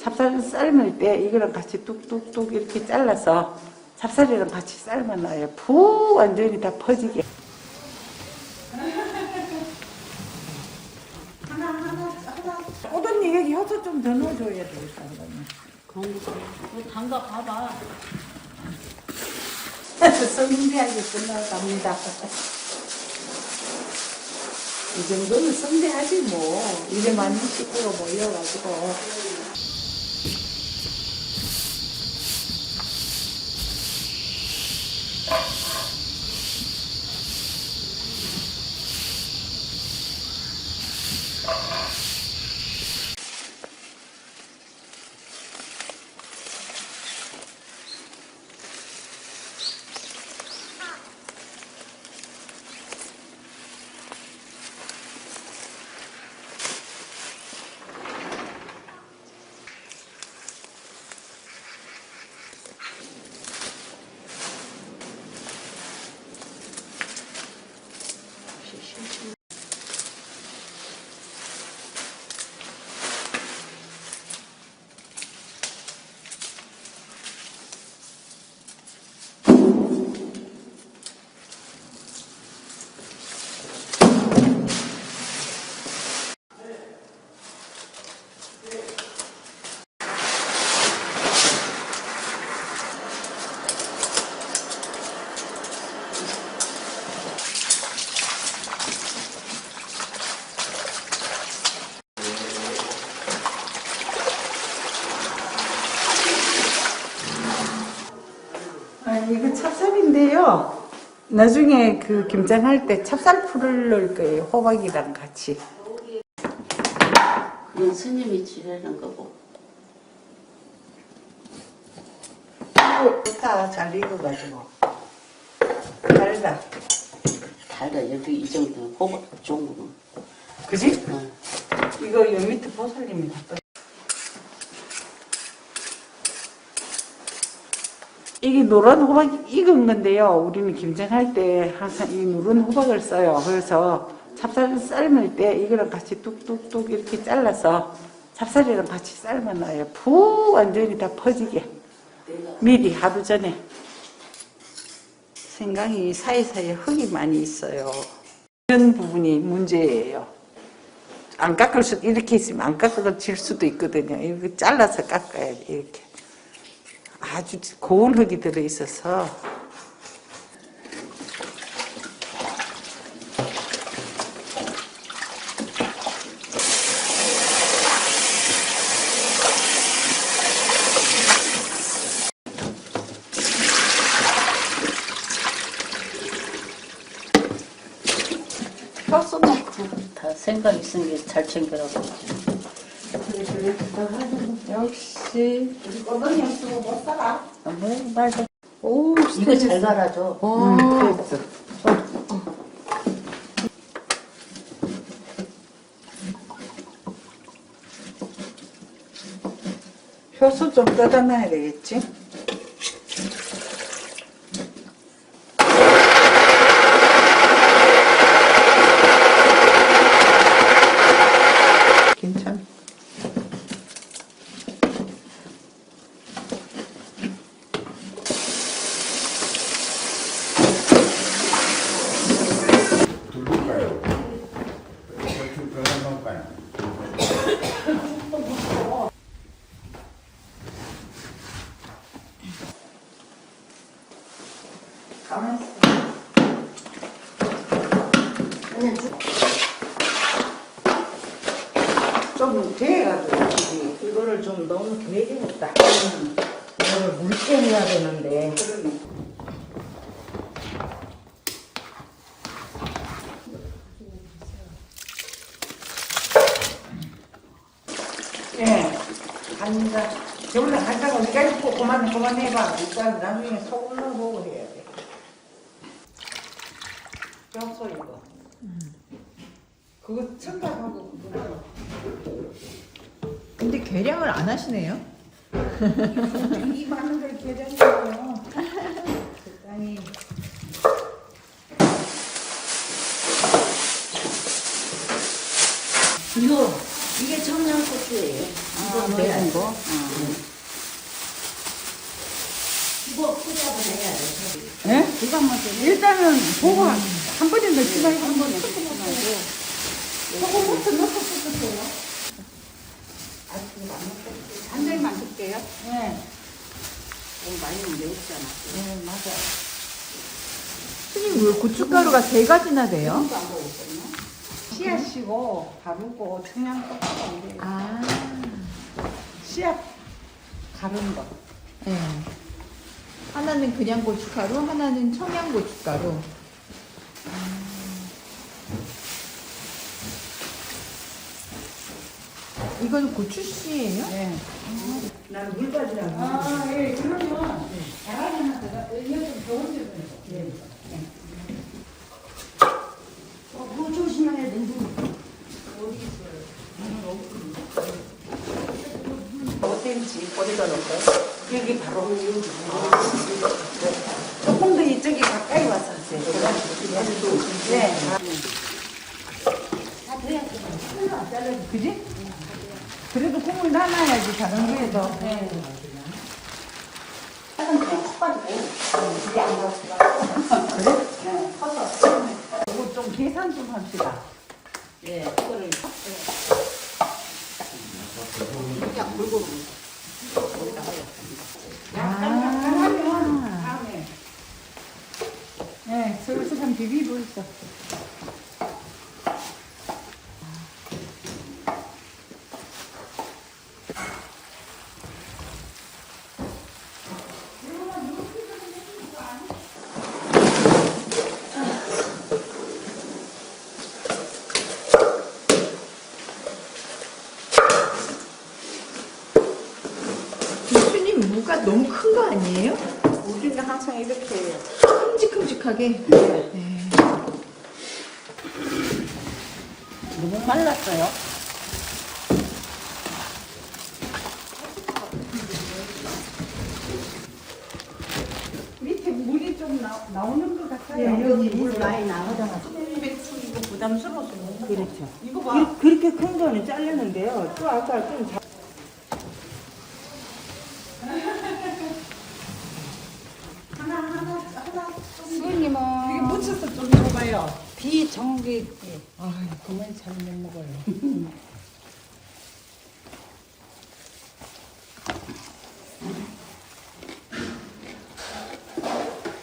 찹쌀 삶을 때 이거랑 같이 뚝뚝뚝 이렇게 잘라서 찹쌀이랑 같이 삶아놔요. 푹 완전히 다 퍼지게. 하나. 오더니 여기 효소 좀 더 넣어줘야 되겠다. 담가 봐봐. 성대하게 끝나갑니다. 이 정도는 성대하지 뭐. 이래 많은 식구로 모여가지고. 이거 찹쌀인데요. 나중에 그 김장할 때 찹쌀풀을 넣을 거예요. 호박이랑 같이. 그건 스님이 지내는 거고. 좋다. 잘 익어가지고. 달다. 달다. 여기 이 정도는 호박 좋은 거는. 그지? 응. 이거 요 밑에 보살님이 다 이게 노란 호박이 익은 건데요. 우리는 김장할 때 항상 이 누런 호박을 써요. 그래서 찹쌀 삶을 때 이거랑 같이 뚝뚝뚝 이렇게 잘라서 찹쌀이랑 같이 삶아놔요. 푹 완전히 다 퍼지게. 미리 하루 전에. 생강이 사이사이에 흙이 많이 있어요. 이런 부분이 문제예요. 안 깎을 수도, 이렇게 있으면 안 깎아질 수도 있거든요. 이렇게 잘라서 깎아야 돼, 이렇게. 아주 고운 흙이 들어있어서. 효소 넣고 다 생각 있으면 잘 챙겨라고. 그래. 역시 우리 꼬덩이 없으면 못 살아. 뭐 말도. 오, 이거 잘 갈아줘. 됐어. 효소 좀 떠다놔야 되겠지? 괜찮아. 두를까요? 이렇게 변해놓을까요? 가만히 있어. 좀 돼가지고 이거를 좀 너무 되게 했다. 이거를 묽게 해야 되는데. 그러네. 예, 간장. 저번에 간장 어디까지 볶고 그만해봐. 일단 나중에 소금 넣어보고 해야 돼. 뼈소 이거. 그거 첨가하고 그거. 근데 계량을 안 하시네요? 이 많은 걸 계량해요. 적당히. 이게 청양고추예요. 매운 거. 네? 일단은 보고 한 번에 넣지 말고 한 번에 넣지 말고 소금부터 넣고 끓으세요. 한 장만 넣을게요. 네. 너무 많이 매웠잖아. 네, 맞아. 스님 왜 고춧가루가 세 가지나 돼요? 씨앗이고 가루고 청양고추인데 아, 씨앗 가른 거. 네. 하나는 그냥 고춧가루, 하나는 청양 고춧가루. 이건 고추씨예요? 네. 나는 물가지라고. 아, 예, 그러면 계란이 하나 더, 이거 좀 좋은 점이에요. 네. 뭐 조심해야 돼. 어딘지 어디다 넣을까요? 여기 바로 조금 더 이쪽에 가까이 와서 하세요. 네. 그지? 그래도 국물 나눠야지, 다른 거에도. 네. 그냥 콕 빠지고. 이게 안 나왔어. 그래? 네. 이거 좀 계산 좀 합시다. 예, 그거를 그냥 골고루 거기다가 약간 하면 다음에 네, 슬슬 한 비비고 있어. 스님 무가 너무 큰 거 아니에요? 우리는 항상 이렇게 해요. 큼직큼직하게. 네. 너무 말랐어요. 밑에 물이 좀 나오는 것 같아요. 여기 물 많이 나오잖아. 배추 이거 부담스러워서 못 먹어. 그렇죠. 이거 봐. 그렇게 큰 거는 잘렸는데요. 또 아까 좀 이게 묻혀서 좀 먹어봐요. 비정기. 아, 그만 잘 못 먹어요.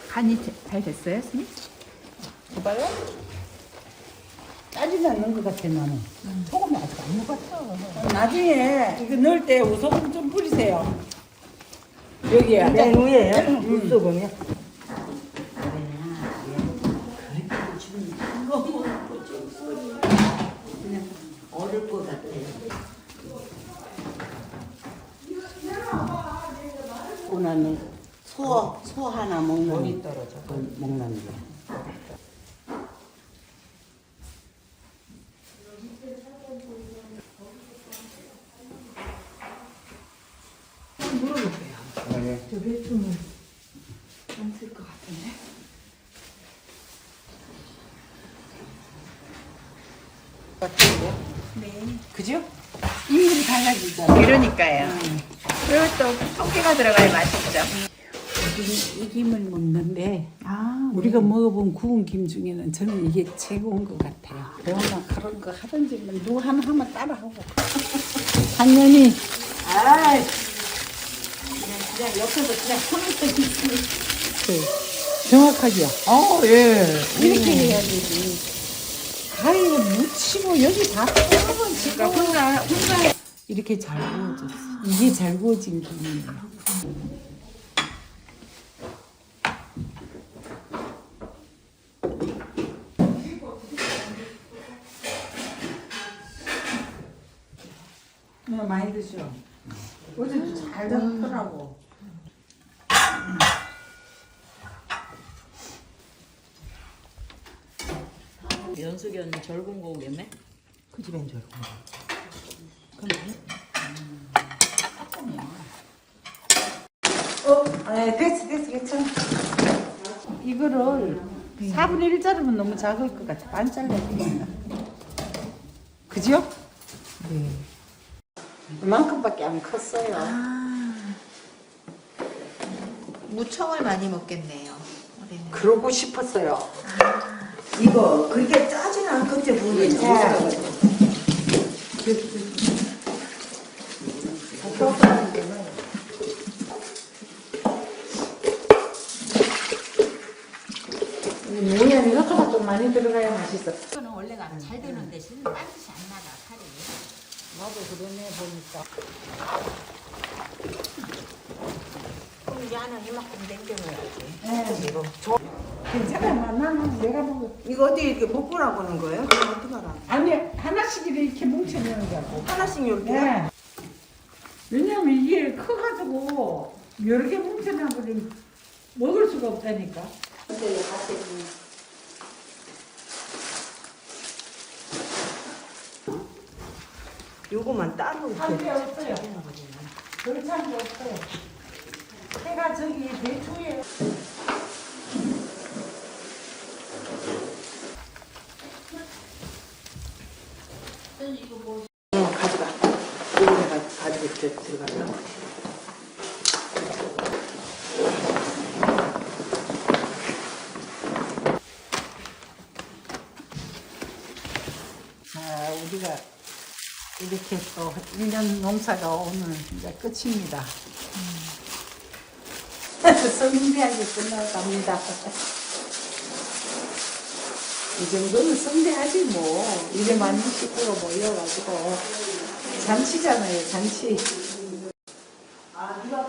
간이 잘 됐어요, 스님? 봐봐요. 짜지는 않는 것 같아, 나는. 소금이 아직 안 녹았어. 나중에 이거 넣을 때 우소금 좀 뿌리세요. 여기에. 맨 위에요? 물소금이요? 어릴 것 같아. 오나는 소 하나 먹는 먹는 게. 물어볼게요. 네. 저 배추는 안쓸 것 같은데? 네. 그죠? 이름이 달라지잖아. 그러니까요. 그리고 또 성게가 들어가야 맛있죠. 이 김을 먹는데 아, 우리가 먹어본 구운 김 중에는 저는 이게 최고인 것 같아요. 배우나 그런 거 하든지 뭐 누구 하나 하면 따라하고. 한년이 아이 그냥 옆에서 그냥 손을 떼기 정확하죠. 예. 이렇게 해야 되지. 가위를 묻히고 여기 다 뜯어지고 그러니까 혼자 이렇게 잘 구워졌어. 이게 잘 구워진 김이에요. 많이 드셔. 어제도 잘 잡더라고. 연숙이 언니 절군고 오겠네? 그 집엔 줄 네, 됐어. 이거를 4분의 1 자르면 너무 작을 것 같아. 반 잘라야 돼. 그죠? 네. 이만큼밖에 안 컸어요. 무청을 많이 먹겠네요. 올해는. 그러고 싶었어요. 이거 그렇게 짜지는 않겠지 부는. 뭐냐, 이것도가 좀 많이 들어가야 맛있어. 이거는 원래가 잘 되는 대신 반드시 안 나가 살이. 나도 그러네 보니까. 그럼 야는 이만큼 냉겨놓아야지. 괜찮아요. 나는 내가 보고. 이거 어디 이렇게 복분하고 하는 거예요? 그럼 어떡하라? 아니, 하나씩 이렇게 뭉쳐내는 거고. 하나씩 이렇게. 네. 왜냐면 이게 커가지고 여러 개 뭉쳐놔버리면 먹을 수가 없다니까. 요거만 따로 한 이렇게. 게 없어요. 그렇지 한게 없어요. 해가 저기 대추에. 가져가. 이거 내가 가지고 들어가려고. 우리가 이렇게 또 1년 농사가 오늘 이제 끝입니다. 성대하게 끝나갑니다. 이 정도는 성대하지 뭐. 이래 많은 식구가 모여가지고 잔치잖아요, 잔치. 아, 누가